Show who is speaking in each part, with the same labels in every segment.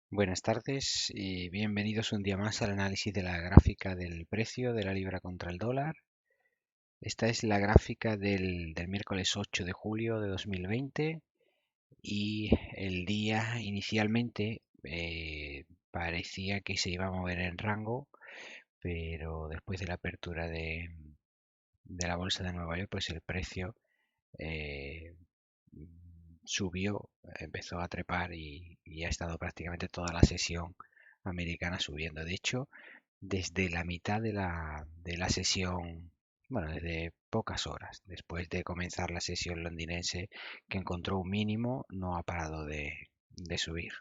Speaker 1: Buenas tardes y bienvenidos un día más al análisis de la gráfica del precio de la libra contra el dólar. Esta es la gráfica del miércoles 8 de julio de 2020 y el día inicialmente parecía que se iba a mover en rango, pero después de la apertura de la bolsa de Nueva York, pues el precio eh, subió, empezó a trepar y ha estado prácticamente toda la sesión americana subiendo. De hecho, desde la mitad de la sesión, bueno, desde pocas horas después de comenzar la sesión londinense, que encontró un mínimo, no ha parado de subir.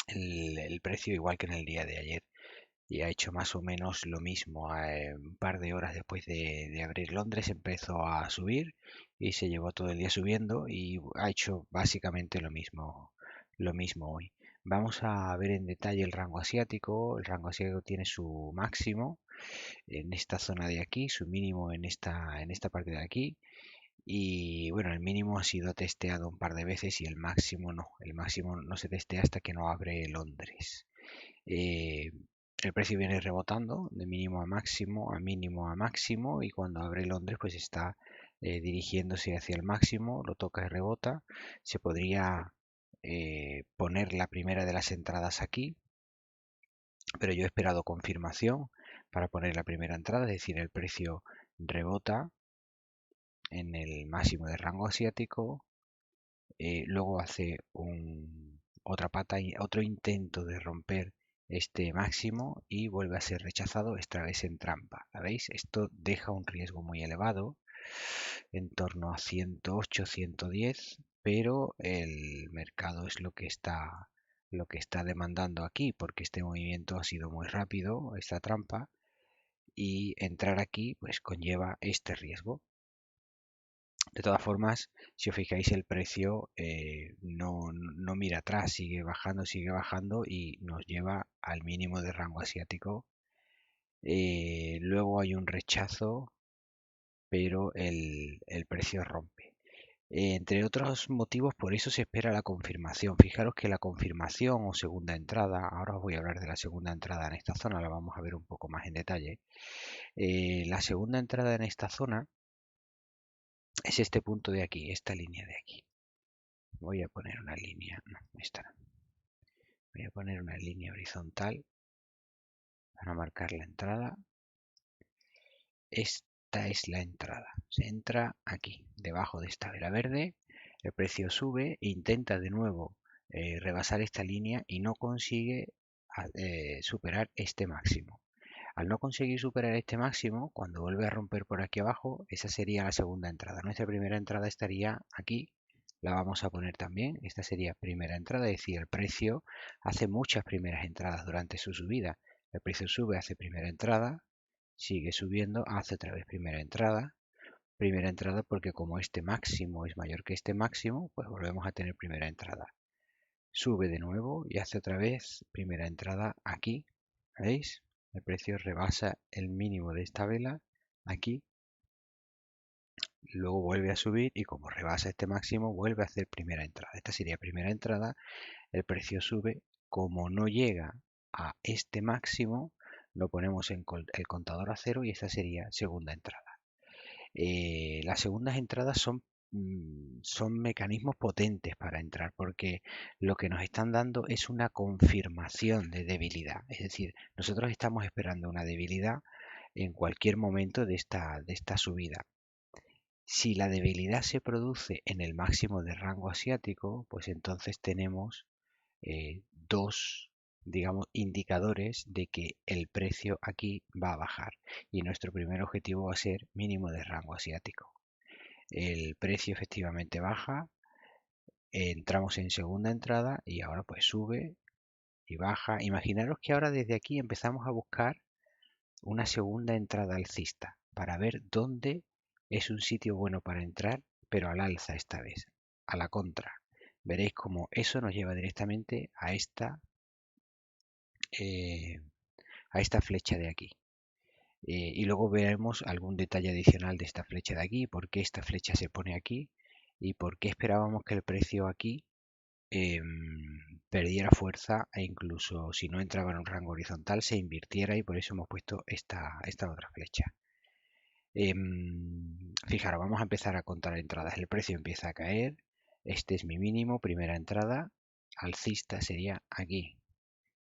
Speaker 1: El precio, igual que en el día de ayer, y ha hecho más o menos lo mismo. Un par de horas después de abrir Londres empezó a subir y se llevó todo el día subiendo y ha hecho básicamente lo mismo hoy. Vamos a ver en detalle el rango asiático. El rango asiático tiene su máximo en esta zona de aquí, su mínimo en esta parte de aquí. Y bueno, el mínimo ha sido testeado un par de veces y el máximo no. El máximo no se testea hasta que no abre Londres. Eh, el precio viene rebotando de mínimo a máximo, a mínimo a máximo, y cuando abre Londres pues está dirigiéndose hacia el máximo, lo toca y rebota. Se podría poner la primera de las entradas aquí, pero yo he esperado confirmación para poner la primera entrada, es decir, el precio rebota en el máximo de rango asiático, luego hace otra pata y otro intento de romper este máximo y vuelve a ser rechazado, esta vez en trampa. ¿La veis? Esto deja un riesgo muy elevado, en torno a 108, 110, pero el mercado es lo que está demandando aquí, porque este movimiento ha sido muy rápido, esta trampa, y entrar aquí pues conlleva este riesgo. De todas formas, si os fijáis, el precio no mira atrás, sigue bajando y nos lleva al mínimo de rango asiático. Luego hay un rechazo, pero el precio rompe. Entre otros motivos, por eso se espera la confirmación. Fijaros que la confirmación o segunda entrada, ahora os voy a hablar de la segunda entrada en esta zona, la vamos a ver un poco más en detalle. La segunda entrada en esta zona es este punto de aquí, esta línea de aquí. Voy a poner una línea, no, esta no. Voy a poner una línea horizontal para marcar la entrada. Esta es la entrada. Se entra aquí, debajo de esta vela verde. El precio sube, intenta de nuevo rebasar esta línea y no consigue superar este máximo. Al no conseguir superar este máximo, cuando vuelve a romper por aquí abajo, esa sería la segunda entrada. Nuestra primera entrada estaría aquí, la vamos a poner también. Esta sería primera entrada, es decir, el precio hace muchas primeras entradas durante su subida. El precio sube, hace primera entrada, sigue subiendo, hace otra vez primera entrada porque como este máximo es mayor que este máximo, pues volvemos a tener primera entrada. Sube de nuevo y hace otra vez primera entrada aquí, ¿veis? El precio rebasa el mínimo de esta vela aquí, luego vuelve a subir y como rebasa este máximo vuelve a hacer primera entrada. Esta sería primera entrada, el precio sube, como no llega a este máximo, lo ponemos en el contador a cero y esta sería segunda entrada. Las segundas entradas son mecanismos potentes para entrar porque lo que nos están dando es una confirmación de debilidad. Es decir, nosotros estamos esperando una debilidad en cualquier momento de esta subida. Si la debilidad se produce en el máximo de rango asiático, pues entonces tenemos dos, digamos, indicadores de que el precio aquí va a bajar y nuestro primer objetivo va a ser mínimo de rango asiático. El precio efectivamente baja, entramos en segunda entrada y ahora pues sube y baja. Imaginaros que ahora desde aquí empezamos a buscar una segunda entrada alcista para ver dónde es un sitio bueno para entrar, pero al alza esta vez, a la contra. Veréis como eso nos lleva directamente eh, a esta flecha de aquí. Y luego veremos algún detalle adicional de esta flecha de aquí, por qué esta flecha se pone aquí y por qué esperábamos que el precio aquí perdiera fuerza e incluso si no entraba en un rango horizontal se invirtiera, y por eso hemos puesto esta otra flecha. Fijaros, vamos a empezar a contar entradas. El precio empieza a caer. Este es mi mínimo, primera entrada. Alcista sería aquí.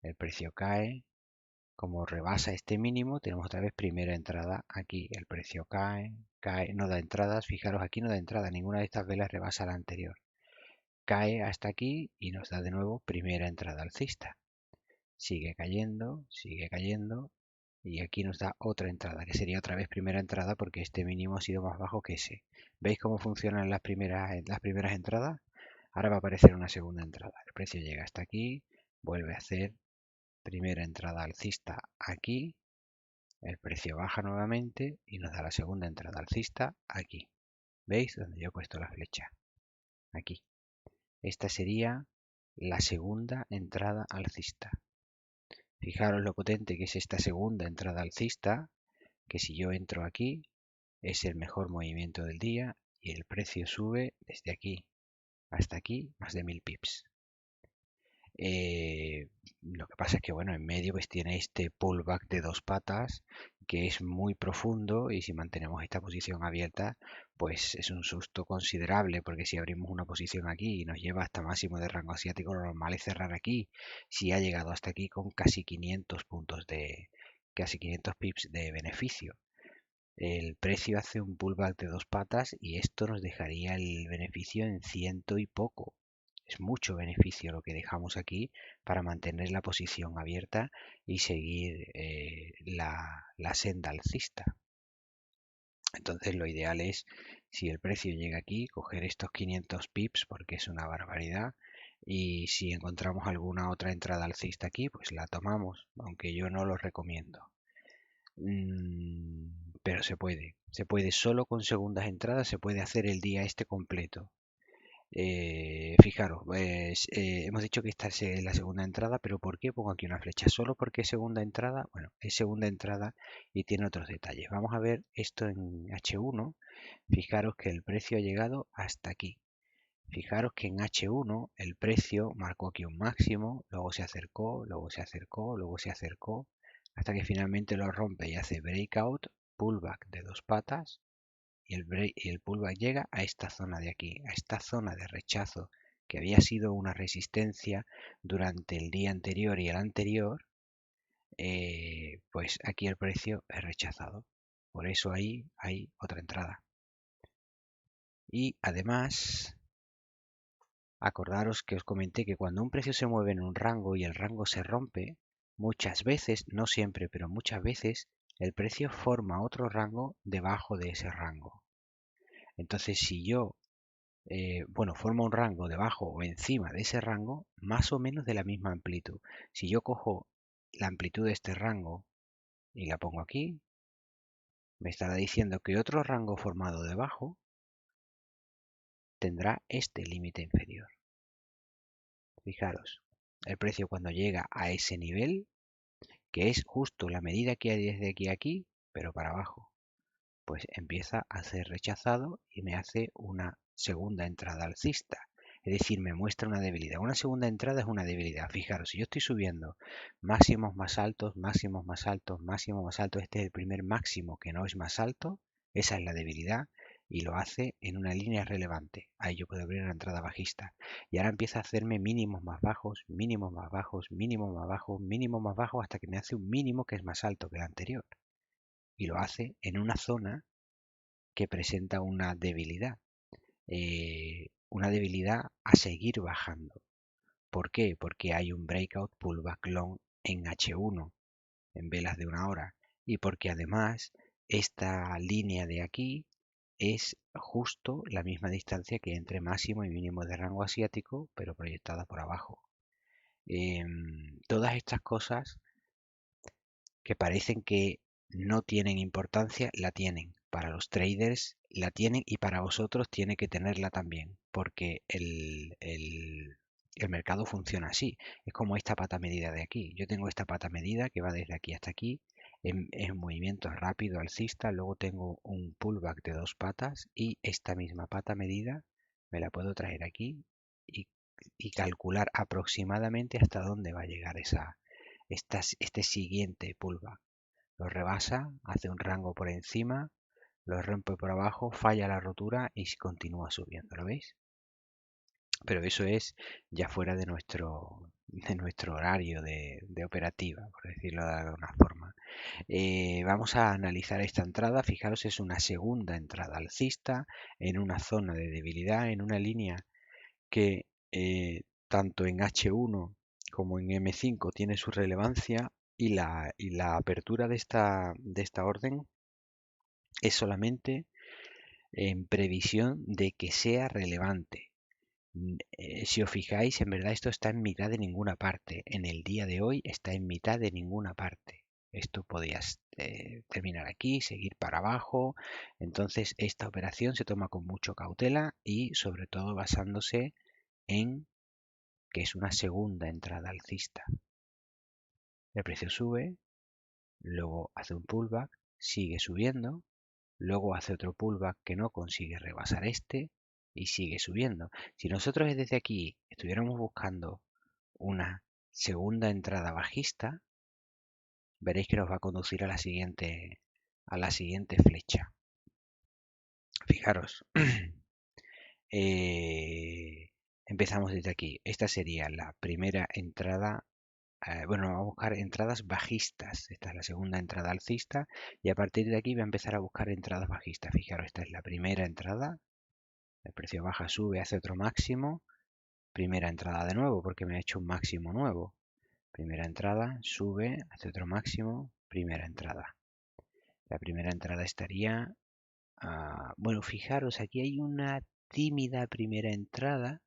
Speaker 1: El precio cae. Como rebasa este mínimo, tenemos otra vez primera entrada aquí. El precio cae, cae, no da entradas. Fijaros, aquí no da entrada. Ninguna de estas velas rebasa la anterior. Cae hasta aquí y nos da de nuevo primera entrada alcista. Sigue cayendo y aquí nos da otra entrada, que sería otra vez primera entrada porque este mínimo ha sido más bajo que ese. ¿Veis cómo funcionan las primeras entradas? Ahora va a aparecer una segunda entrada. El precio llega hasta aquí, vuelve a hacer primera entrada alcista aquí, el precio baja nuevamente y nos da la segunda entrada alcista aquí. ¿Veis? Donde yo he puesto la flecha. Aquí. Esta sería la segunda entrada alcista. Fijaros lo potente que es esta segunda entrada alcista, que si yo entro aquí es el mejor movimiento del día y el precio sube desde aquí hasta aquí más de 1000 pips. Lo que pasa es que bueno, en medio pues tiene este pullback de dos patas que es muy profundo, y si mantenemos esta posición abierta pues es un susto considerable, porque si abrimos una posición aquí y nos lleva hasta máximo de rango asiático, lo normal es cerrar aquí. Si ha llegado hasta aquí con casi 500 pips de beneficio, el precio hace un pullback de dos patas y esto nos dejaría el beneficio en ciento y poco. Es mucho beneficio lo que dejamos aquí para mantener la posición abierta y seguir la senda alcista. Entonces lo ideal es, si el precio llega aquí, coger estos 500 pips porque es una barbaridad, y si encontramos alguna otra entrada alcista aquí, pues la tomamos, aunque yo no lo recomiendo. Pero se puede solo con segundas entradas, se puede hacer el día este completo. Fijaros, pues, hemos dicho que esta es la segunda entrada, pero ¿por qué pongo aquí una flecha? ¿Solo porque es segunda entrada? Bueno, es segunda entrada y tiene otros detalles. Vamos a ver esto en H1. Fijaros que el precio ha llegado hasta aquí. Fijaros que en H1 el precio marcó aquí un máximo, luego se acercó, luego se acercó, luego se acercó, hasta que finalmente lo rompe y hace breakout, pullback de dos patas, y el pullback llega a esta zona de aquí, a esta zona de rechazo que había sido una resistencia durante el día anterior y el anterior. Pues aquí el precio es rechazado. Por eso ahí hay otra entrada. Y además, acordaros que os comenté que cuando un precio se mueve en un rango y el rango se rompe, muchas veces, no siempre, pero muchas veces, el precio forma otro rango debajo de ese rango. Entonces, si yo forma un rango debajo o encima de ese rango, más o menos de la misma amplitud. Si yo cojo la amplitud de este rango y la pongo aquí, me estará diciendo que otro rango formado debajo tendrá este límite inferior. Fijaros, el precio cuando llega a ese nivel, que es justo la medida que hay desde aquí a aquí, pero para abajo, pues empieza a ser rechazado y me hace una segunda entrada alcista. Es decir, me muestra una debilidad. Una segunda entrada es una debilidad. Fijaros, si yo estoy subiendo máximos más altos, máximos más altos, máximos más altos, este es el primer máximo que no es más alto, esa es la debilidad, y lo hace en una línea relevante. Ahí yo puedo abrir una entrada bajista. Y ahora empieza a hacerme mínimos más bajos, mínimos más bajos, mínimos más bajos, mínimos más bajos, hasta que me hace un mínimo que es más alto que el anterior. Y lo hace en una zona que presenta una debilidad a seguir bajando. ¿Por qué? Porque hay un breakout pullback long en H1, en velas de una hora, y porque además esta línea de aquí es justo la misma distancia que entre máximo y mínimo de rango asiático, pero proyectada por abajo. Todas estas cosas que parecen que no tienen importancia, la tienen. Para los traders la tienen, y para vosotros tiene que tenerla también, porque el mercado funciona así. Es como esta pata medida de aquí. Yo tengo esta pata medida que va desde aquí hasta aquí, en movimiento rápido alcista. Luego tengo un pullback de dos patas y esta misma pata medida me la puedo traer aquí y y calcular aproximadamente hasta dónde va a llegar este siguiente pullback. Lo rebasa, hace un rango por encima, lo rompe por abajo, falla la rotura y continúa subiendo, ¿lo veis? Pero eso es ya fuera de nuestro horario de operativa, por decirlo de alguna forma. Vamos a analizar esta entrada. Fijaros, es una segunda entrada alcista en una zona de debilidad, en una línea que tanto en H1 como en M5 tiene su relevancia y la apertura de esta orden es solamente en previsión de que sea relevante. Si os fijáis, en verdad esto está en mitad de ninguna parte. En el día de hoy está en mitad de ninguna parte. Esto podía terminar aquí, seguir para abajo. Entonces esta operación se toma con mucha cautela y sobre todo basándose en que es una segunda entrada alcista. El precio sube, luego hace un pullback, sigue subiendo, luego hace otro pullback que no consigue rebasar este y sigue subiendo. Si nosotros desde aquí estuviéramos buscando una segunda entrada bajista, veréis que nos va a conducir a la siguiente flecha. Fijaros, empezamos desde aquí. Esta sería la primera entrada. Bueno, vamos a buscar entradas bajistas. Esta es la segunda entrada alcista y a partir de aquí voy a empezar a buscar entradas bajistas. Fijaros, esta es la primera entrada. El precio baja, sube, hace otro máximo. Primera entrada de nuevo porque me ha hecho un máximo nuevo. Primera entrada, sube, hace otro máximo. Primera entrada. La primera entrada estaría... bueno, fijaros, aquí hay una tímida primera entrada,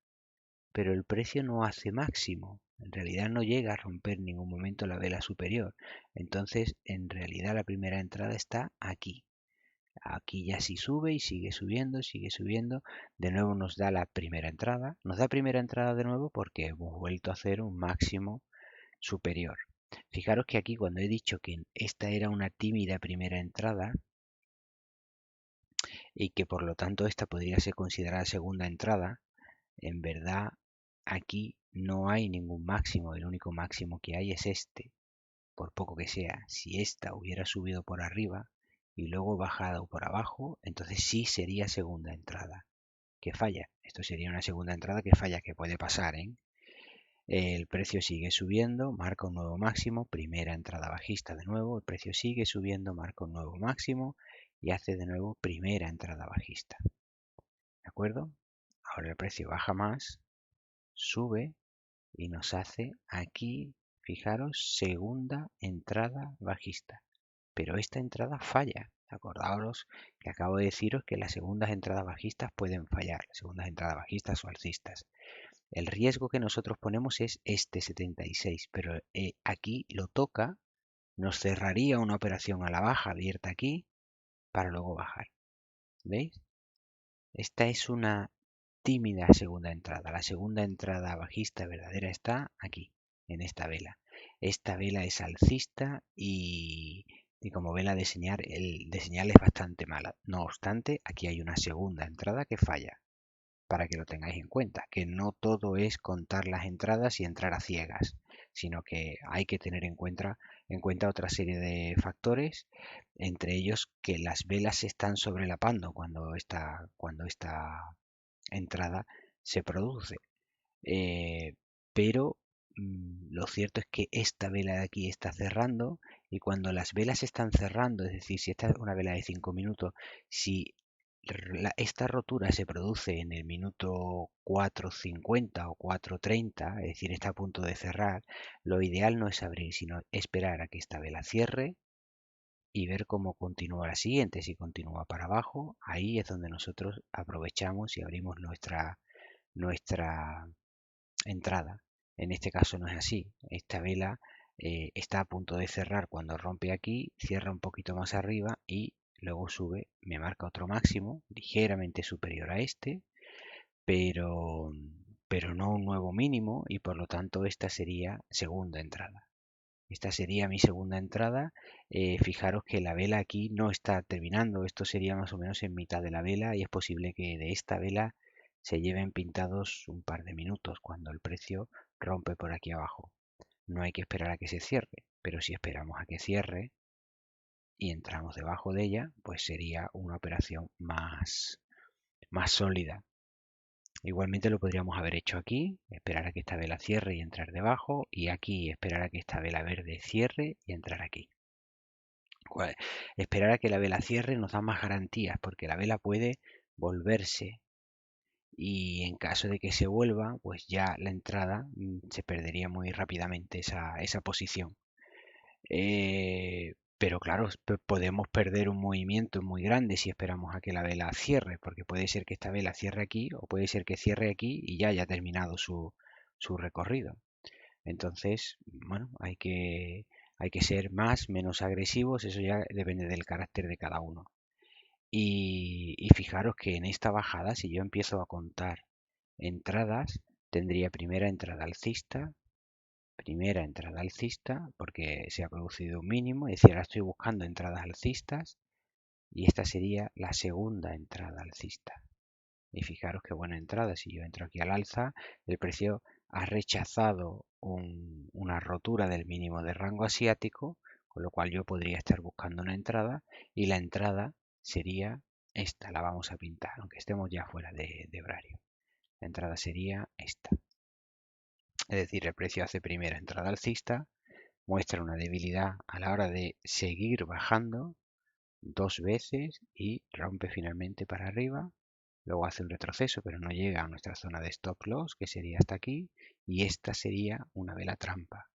Speaker 1: pero el precio no hace máximo. En realidad no llega a romper en ningún momento la vela superior. Entonces, en realidad la primera entrada está aquí. Aquí ya sí sube y sigue subiendo, sigue subiendo. De nuevo nos da la primera entrada. Nos da primera entrada de nuevo porque hemos vuelto a hacer un máximo superior. Fijaros que aquí cuando he dicho que esta era una tímida primera entrada y que por lo tanto esta podría ser considerada segunda entrada, en verdad aquí no hay ningún máximo, el único máximo que hay es este, por poco que sea. Si esta hubiera subido por arriba y luego bajado por abajo, entonces sí sería segunda entrada, que falla. Esto sería una segunda entrada que falla, que puede pasar, ¿eh? El precio sigue subiendo, marca un nuevo máximo, primera entrada bajista de nuevo, el precio sigue subiendo, marca un nuevo máximo y hace de nuevo primera entrada bajista. ¿De acuerdo? Ahora el precio baja más, sube y nos hace aquí, fijaros, segunda entrada bajista. Pero esta entrada falla. Acordaos que acabo de deciros que las segundas entradas bajistas pueden fallar, las segundas entradas bajistas o alcistas. El riesgo que nosotros ponemos es este 76, pero aquí lo toca, nos cerraría una operación a la baja abierta aquí para luego bajar. ¿Veis? Esta es una tímida segunda entrada. La segunda entrada bajista verdadera está aquí, en esta vela. Esta vela es alcista y como vela de señal es bastante mala. No obstante, aquí hay una segunda entrada que falla, para que lo tengáis en cuenta, que no todo es contar las entradas y entrar a ciegas, sino que hay que tener en cuenta otra serie de factores, entre ellos que las velas se están sobrelapando cuando esta entrada se produce. Pero lo cierto es que esta vela de aquí está cerrando y cuando las velas están cerrando, es decir, si esta es una vela de 5 minutos, si esta rotura se produce en el minuto 4:50 o 4:30, es decir, está a punto de cerrar, lo ideal no es abrir, sino esperar a que esta vela cierre y ver cómo continúa la siguiente. Si continúa para abajo, ahí es donde nosotros aprovechamos y abrimos nuestra entrada. En este caso no es así. Esta vela está a punto de cerrar cuando rompe aquí, cierra un poquito más arriba y luego sube, me marca otro máximo ligeramente superior a este, pero, pero no un nuevo mínimo y por lo tanto esta sería segunda entrada. Esta sería mi segunda entrada. Fijaros que la vela aquí no está terminando. Esto sería más o menos en mitad de la vela y es posible que de esta vela se lleven pintados un par de minutos cuando el precio rompe por aquí abajo. No hay que esperar a que se cierre, pero si esperamos a que cierre y entramos debajo de ella, pues sería una operación más sólida. Igualmente lo podríamos haber hecho aquí, esperar a que esta vela cierre y entrar debajo, y aquí esperar a que esta vela verde cierre y entrar aquí. Esperar a que la vela cierre nos da más garantías, porque la vela puede volverse y en caso de que se vuelva, pues ya la entrada se perdería muy rápidamente esa posición. Pero claro, podemos perder un movimiento muy grande si esperamos a que la vela cierre, porque puede ser que esta vela cierre aquí o puede ser que cierre aquí y ya haya terminado su recorrido. Entonces, bueno, hay que ser más, menos agresivos, eso ya depende del carácter de cada uno. Y fijaros que en esta bajada, si yo empiezo a contar entradas, tendría primera entrada alcista, porque se ha producido un mínimo, es decir, ahora estoy buscando entradas alcistas, y esta sería la segunda entrada alcista. Y fijaros qué buena entrada, si yo entro aquí al alza, el precio ha rechazado una rotura del mínimo de rango asiático, con lo cual yo podría estar buscando una entrada, y la entrada sería esta, la vamos a pintar, aunque estemos ya fuera de horario. La entrada sería esta. Es decir, el precio hace primera entrada alcista, muestra una debilidad a la hora de seguir bajando dos veces y rompe finalmente para arriba. Luego hace un retroceso, pero no llega a nuestra zona de stop loss, que sería hasta aquí, y esta sería una vela trampa.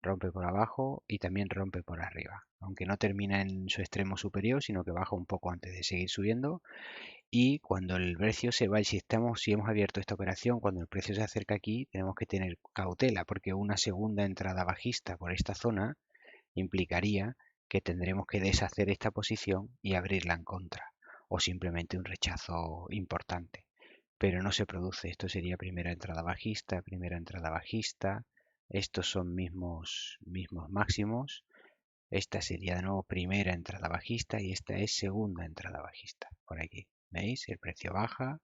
Speaker 1: Rompe por abajo y también rompe por arriba, aunque no termina en su extremo superior, sino que baja un poco antes de seguir subiendo. Y cuando el precio se va, si hemos abierto esta operación, cuando el precio se acerca aquí, tenemos que tener cautela, porque una segunda entrada bajista por esta zona implicaría que tendremos que deshacer esta posición y abrirla en contra, o simplemente un rechazo importante. Pero no se produce, esto sería primera entrada bajista, estos son mismos máximos, esta sería de nuevo primera entrada bajista y esta es segunda entrada bajista, por aquí. ¿Veis? El precio baja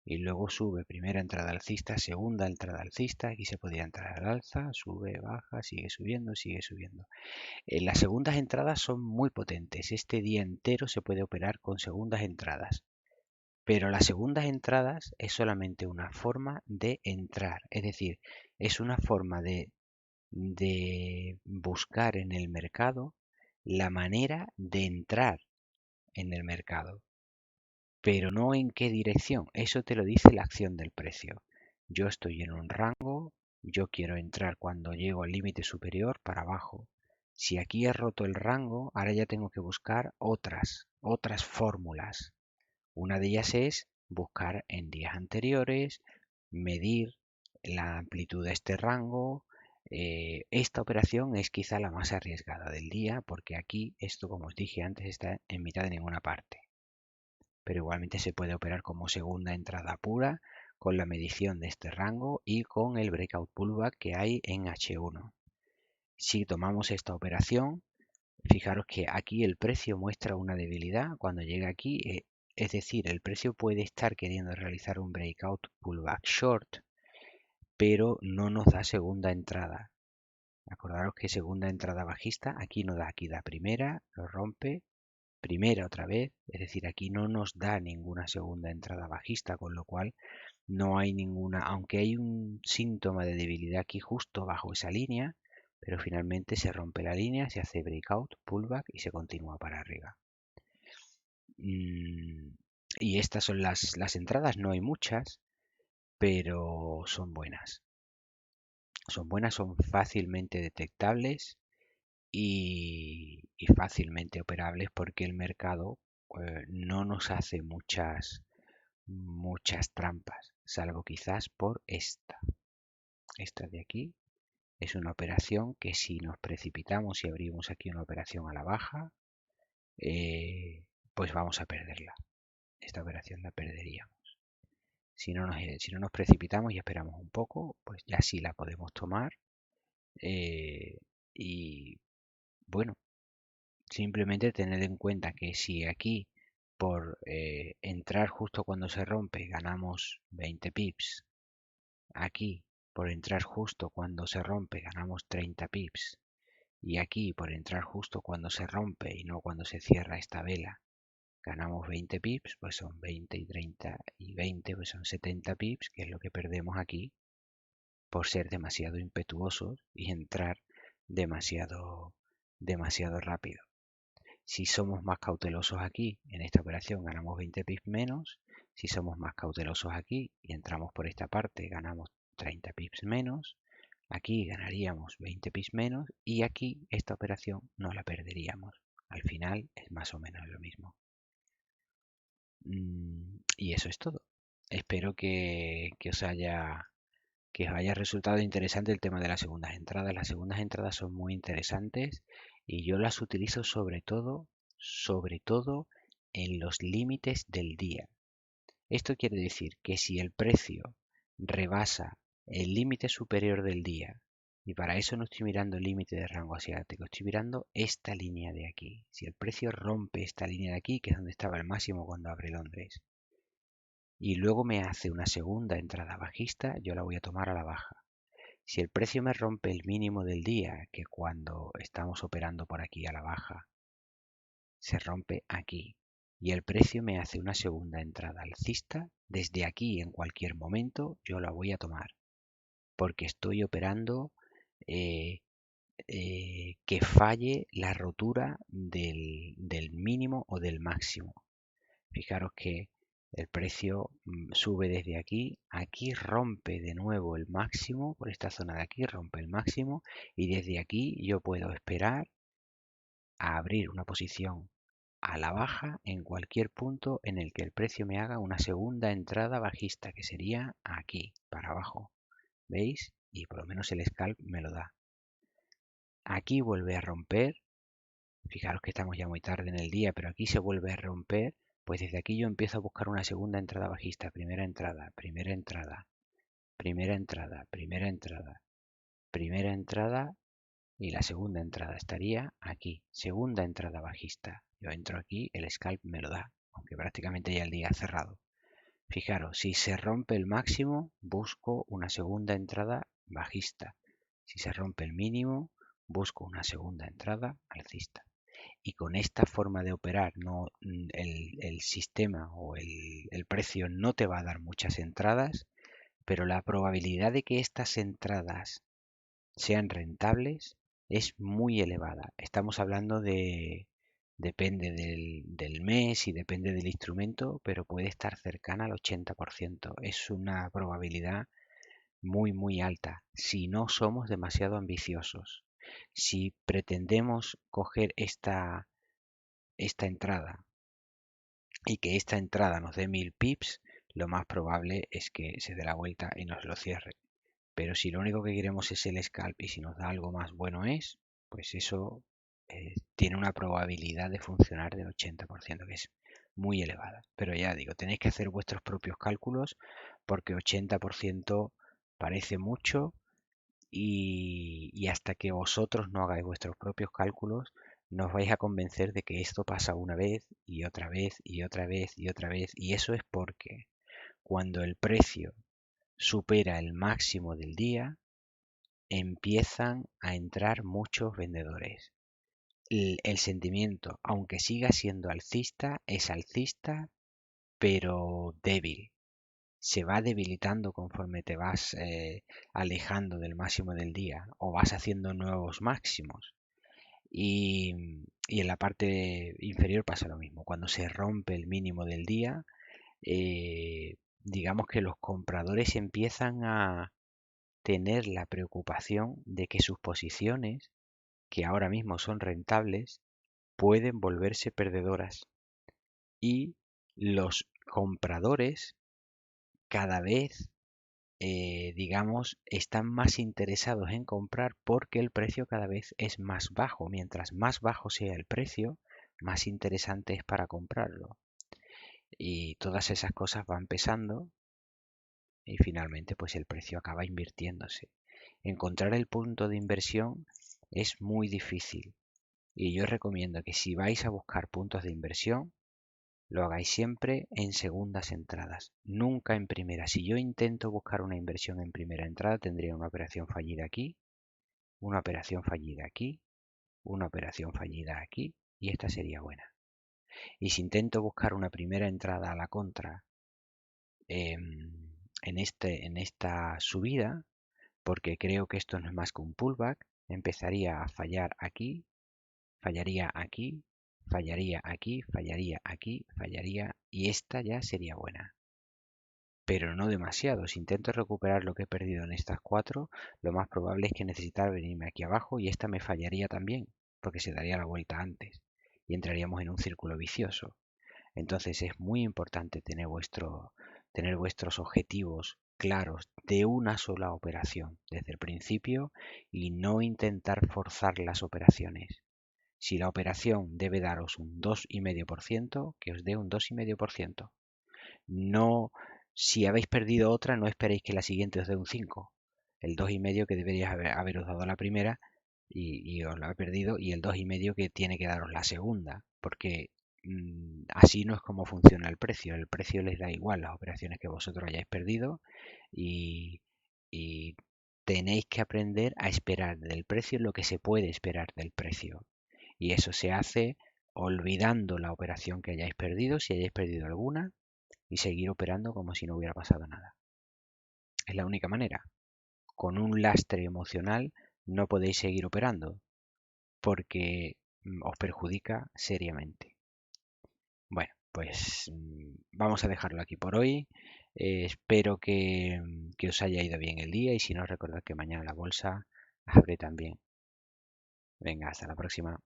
Speaker 1: y luego sube, primera entrada alcista, segunda entrada alcista, aquí se podría entrar al alza, sube, baja, sigue subiendo, sigue subiendo. Las segundas entradas son muy potentes, este día entero se puede operar con segundas entradas, pero las segundas entradas es solamente una forma de entrar, es decir, es una forma de buscar en el mercado la manera de entrar en el mercado, pero no en qué dirección, eso te lo dice la acción del precio. Yo estoy en un rango, yo quiero entrar cuando llego al límite superior para abajo. Si aquí he roto el rango, ahora ya tengo que buscar otras fórmulas. Una de ellas es buscar en días anteriores, medir la amplitud de este rango. Esta operación es quizá la más arriesgada del día porque aquí esto, como os dije antes, está en mitad de ninguna parte, pero igualmente se puede operar como segunda entrada pura con la medición de este rango y con el breakout pullback que hay en H1. Si tomamos esta operación, fijaros que aquí el precio muestra una debilidad cuando llega aquí, es decir, el precio puede estar queriendo realizar un breakout pullback short, pero no nos da segunda entrada. Acordaros que segunda entrada bajista aquí no da, aquí da primera, lo rompe, primera otra vez, es decir, aquí no nos da ninguna segunda entrada bajista, con lo cual no hay ninguna, aunque hay un síntoma de debilidad aquí justo bajo esa línea, pero finalmente se rompe la línea, se hace breakout, pullback y se continúa para arriba. Y estas son las entradas, no hay muchas, pero son buenas. Son buenas, son fácilmente detectables y fácilmente operables porque el mercado no nos hace muchas trampas, salvo quizás por esta. Esta de aquí es una operación que si nos precipitamos y abrimos aquí una operación a la baja, pues vamos a perderla. Esta operación la perderíamos. Si no nos precipitamos y esperamos un poco, pues ya sí la podemos tomar. Y bueno, simplemente tener en cuenta que si aquí por entrar justo cuando se rompe ganamos 20 pips. Aquí, por entrar justo cuando se rompe, ganamos 30 pips. Y aquí, por entrar justo cuando se rompe y no cuando se cierra esta vela, ganamos 20 pips, pues son 20 y 30 y 20, pues son 70 pips, que es lo que perdemos aquí por ser demasiado impetuosos y entrar demasiado rápido. Si somos más cautelosos aquí, en esta operación ganamos 20 pips menos. Si somos más cautelosos aquí y entramos por esta parte, ganamos 30 pips menos. Aquí ganaríamos 20 pips menos y aquí esta operación no la perderíamos. Al final es más o menos lo mismo. Y eso es todo. Espero que os haya resultado interesante el tema de las segundas entradas. Las segundas entradas son muy interesantes y yo las utilizo sobre todo en los límites del día. Esto quiere decir que si el precio rebasa el límite superior del día, y para eso no estoy mirando el límite de rango asiático, estoy mirando esta línea de aquí. Si el precio rompe esta línea de aquí, que es donde estaba el máximo cuando abre Londres, y luego me hace una segunda entrada bajista, yo la voy a tomar a la baja. Si el precio me rompe el mínimo del día, que cuando estamos operando por aquí a la baja, se rompe aquí, y el precio me hace una segunda entrada alcista, desde aquí en cualquier momento yo la voy a tomar, porque estoy operando eh, que falle la rotura del mínimo o del máximo. Fijaros que el precio sube desde aquí, aquí rompe de nuevo el máximo, por esta zona de aquí rompe el máximo y desde aquí yo puedo esperar a abrir una posición a la baja en cualquier punto en el que el precio me haga una segunda entrada bajista, que sería aquí, para abajo. ¿Veis? Y por lo menos el scalp me lo da. Aquí vuelve a romper. Fijaros que estamos ya muy tarde en el día, pero aquí se vuelve a romper. Pues desde aquí yo empiezo a buscar una segunda entrada bajista. Primera entrada, primera entrada, primera entrada, primera entrada, primera entrada y la segunda entrada estaría aquí. Segunda entrada bajista. Yo entro aquí, el scalp me lo da, aunque prácticamente ya el día ha cerrado. Fijaros, si se rompe el máximo, busco una segunda entrada bajista. Si se rompe el mínimo, busco una segunda entrada alcista. Y con esta forma de operar, el sistema o el precio no te va a dar muchas entradas, pero la probabilidad de que estas entradas sean rentables es muy elevada. Estamos hablando depende del mes y depende del instrumento, pero puede estar cercana al 80%. Es una probabilidad muy alta si no somos demasiado ambiciosos. Si pretendemos coger esta entrada y que esta entrada nos dé 1000 pips, lo más probable es que se dé la vuelta y nos lo cierre. Pero si lo único que queremos es el scalp y si nos da algo más bueno pues eso tiene una probabilidad de funcionar del 80%, que es muy elevada. Pero ya digo, tenéis que hacer vuestros propios cálculos porque 80% parece mucho y hasta que vosotros no hagáis vuestros propios cálculos, no os vais a convencer de que esto pasa una vez y otra vez y otra vez y otra vez. Y eso es porque cuando el precio supera el máximo del día, empiezan a entrar muchos vendedores. El sentimiento, aunque siga siendo alcista, es alcista, pero débil. Se va debilitando conforme te vas alejando del máximo del día o vas haciendo nuevos máximos. Y en la parte inferior pasa lo mismo. Cuando se rompe el mínimo del día, digamos que los compradores empiezan a tener la preocupación de que sus posiciones, que ahora mismo son rentables, pueden volverse perdedoras. Y los compradores cada vez digamos, están más interesados en comprar porque el precio cada vez es más bajo. Mientras más bajo sea el precio, más interesante es para comprarlo. Y todas esas cosas van pesando y finalmente pues el precio acaba invirtiéndose. Encontrar el punto de inversión es muy difícil y yo recomiendo que si vais a buscar puntos de inversión, lo hagáis siempre en segundas entradas, nunca en primera. Si yo intento buscar una inversión en primera entrada, tendría una operación fallida aquí, una operación fallida aquí, una operación fallida aquí, y esta sería buena. Y si intento buscar una primera entrada a la contra en esta subida, porque creo que esto no es más que un pullback, empezaría a fallar aquí, fallaría aquí, fallaría aquí, fallaría aquí, fallaría, y esta ya sería buena. Pero no demasiado. Si intento recuperar lo que he perdido en estas cuatro, lo más probable es que necesitara venirme aquí abajo y esta me fallaría también, porque se daría la vuelta antes y entraríamos en un círculo vicioso. Entonces es muy importante tener vuestros objetivos claros de una sola operación desde el principio y no intentar forzar las operaciones. Si la operación debe daros un 2,5%, que os dé un 2,5%. No, si habéis perdido otra, no esperéis que la siguiente os dé un 5. El 2,5 que debería haberos dado la primera y os lo ha perdido, y el 2,5 que tiene que daros la segunda, porque así no es como funciona el precio. El precio les da igual las operaciones que vosotros hayáis perdido y, y tenéis que aprender a esperar del precio lo que se puede esperar del precio. Y eso se hace olvidando la operación que hayáis perdido, si hayáis perdido alguna, y seguir operando como si no hubiera pasado nada. Es la única manera. Con un lastre emocional no podéis seguir operando porque os perjudica seriamente. Bueno, pues vamos a dejarlo aquí por hoy. Espero que os haya ido bien el día y si no, recordad que mañana la bolsa abre también. Venga, hasta la próxima.